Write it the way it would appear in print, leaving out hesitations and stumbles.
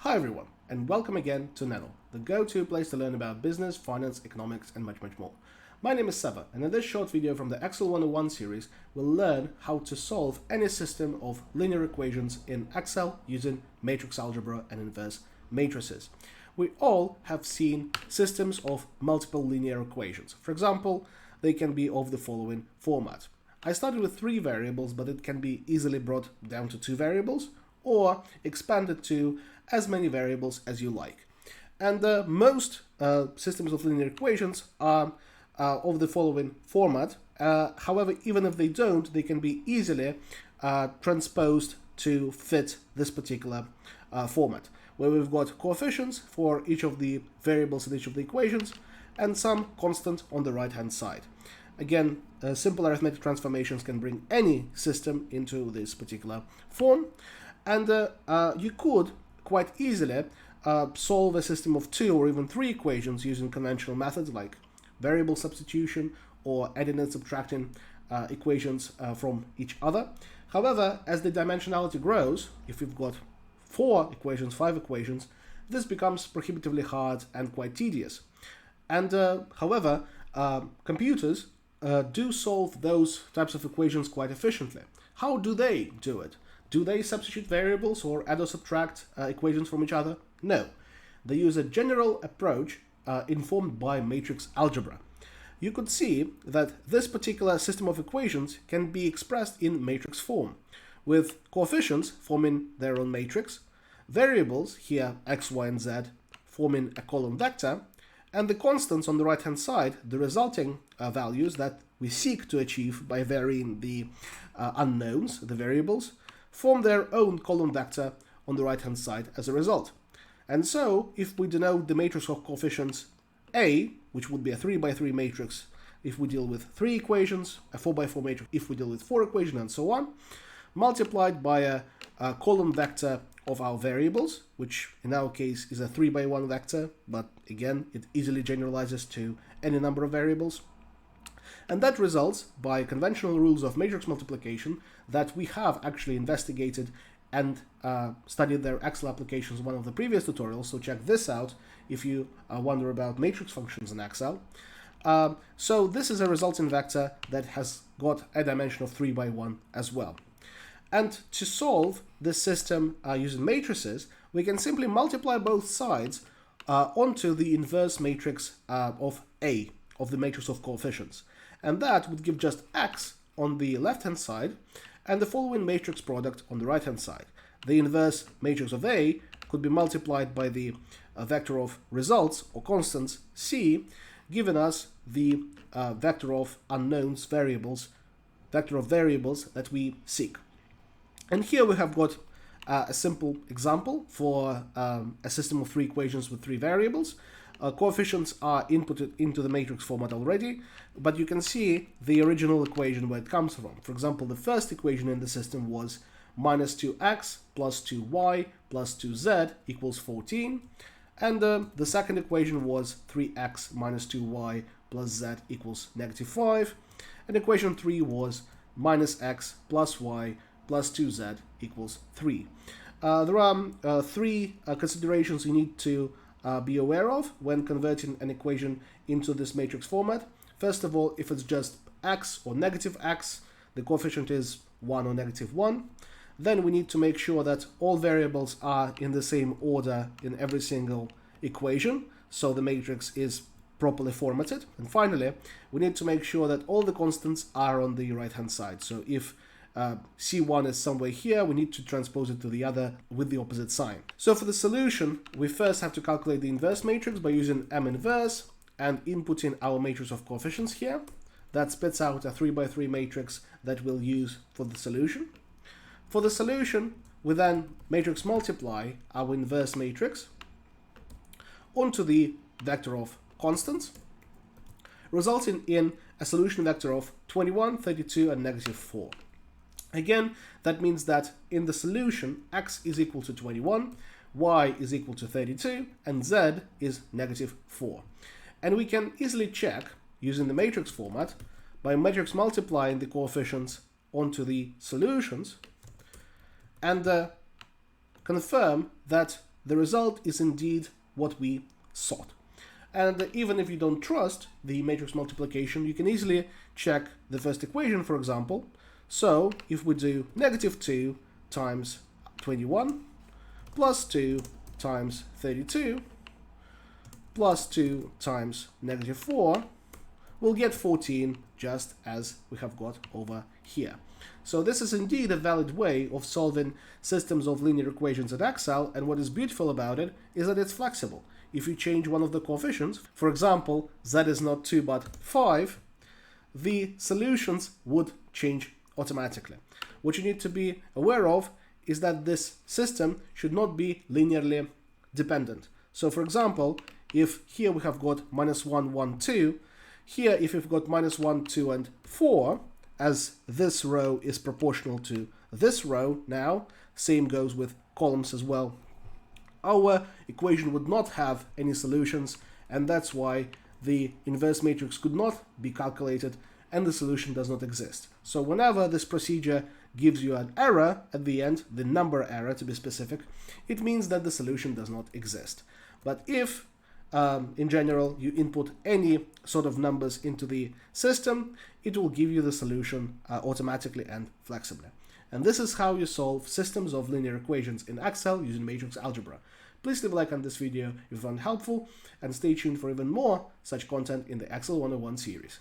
Hi everyone, and welcome again to Nano, the go-to place to learn about business, finance, economics, and much more. My name is Seba, and in this short video from the Excel 101 series, we'll learn how to solve any system of linear equations in Excel using matrix algebra and inverse matrices. We all have seen systems of multiple linear equations. For example, they can be of the following format. I started with 3 variables, but it can be easily brought down to 2 variables, or expanded to as many variables as you like. And most systems of linear equations are of the following format. However, even if they don't, they can be easily transposed to fit this particular format, where we've got coefficients for each of the variables in each of the equations and some constant on the right-hand side. Again, simple arithmetic transformations can bring any system into this particular form. And you could quite easily solve a system of 2 or even 3 equations using conventional methods like variable substitution or adding and subtracting equations from each other. However, as the dimensionality grows, if you've got 4 equations, 5 equations, this becomes prohibitively hard and quite tedious. And however, computers do solve those types of equations quite efficiently. How do they do it? Do they substitute variables or add or subtract equations from each other? No. They use a general approach informed by matrix algebra. You could see that this particular system of equations can be expressed in matrix form, with coefficients forming their own matrix, variables, here x, y, and z, forming a column vector, and the constants on the right-hand side, the resulting values that we seek to achieve by varying the unknowns, the variables, form their own column vector on the right-hand side as a result. And so, if we denote the matrix of coefficients A, which would be a 3 by 3 matrix if we deal with 3 equations, a 4 by 4 matrix if we deal with 4 equations, and so on, multiplied by a column vector of our variables, which in our case is a 3 by 1 vector, but again, it easily generalizes to any number of variables. And that results, by conventional rules of matrix multiplication that we have actually investigated and studied their Excel applications in one of the previous tutorials, so check this out if you wonder about matrix functions in Excel. So this is a resulting vector that has got a dimension of 3 by 1 as well. And to solve this system using matrices, we can simply multiply both sides onto the inverse matrix of A, of the matrix of coefficients. And that would give just x on the left-hand side and the following matrix product on the right-hand side. The inverse matrix of A could be multiplied by the vector of results or constants C, giving us the vector of unknowns variables, vector of variables that we seek. And here we have got a simple example for a system of 3 equations with 3 variables. Coefficients are inputted into the matrix format already, but you can see the original equation where it comes from. For example, the first equation in the system was minus 2x plus 2y plus 2z equals 14, and the second equation was 3x minus 2y plus z equals negative 5, and equation 3 was minus x plus y plus 2z equals 3. There are 3 considerations you need to be aware of when converting an equation into this matrix format. First of all, if it's just x or negative x, the coefficient is 1 or negative 1. Then we need to make sure that all variables are in the same order in every single equation, so the matrix is properly formatted. And finally, we need to make sure that all the constants are on the right-hand side. So if C1 is somewhere here, we need to transpose it to the other with the opposite sign. So for the solution, we first have to calculate the inverse matrix by using M inverse and inputting our matrix of coefficients here. That spits out a 3 by 3 matrix that we'll use for the solution. For the solution, we then matrix multiply our inverse matrix onto the vector of constants, resulting in a solution vector of 21, 32, and negative 4. Again, that means that in the solution, x is equal to 21, y is equal to 32, and z is negative 4. And we can easily check, using the matrix format, by matrix multiplying the coefficients onto the solutions, and confirm that the result is indeed what we sought. And even if you don't trust the matrix multiplication, you can easily check the first equation, for example. So if we do -2 times 21 plus 2 times 32 plus 2 times -4, we'll get 14, just as we have got over here. So this is indeed a valid way of solving systems of linear equations in Excel, and what is beautiful about it is that it's flexible. If you change one of the coefficients, for example, z is not 2 but 5, the solutions would change automatically. What you need to be aware of is that this system should not be linearly dependent. So for example, if here we have got -1, 1, 2, here if we've got -1, 2, and 4, as this row is proportional to this row now, same goes with columns as well, our equation would not have any solutions, and that's why the inverse matrix could not be calculated and the solution does not exist. So whenever this procedure gives you an error at the end, the number error to be specific, it means that the solution does not exist. But if in general you input any sort of numbers into the system, it will give you the solution automatically and flexibly. And this is how you solve systems of linear equations in Excel using matrix algebra. Please leave a like on this video if you found it helpful, and stay tuned for even more such content in the Excel 101 series.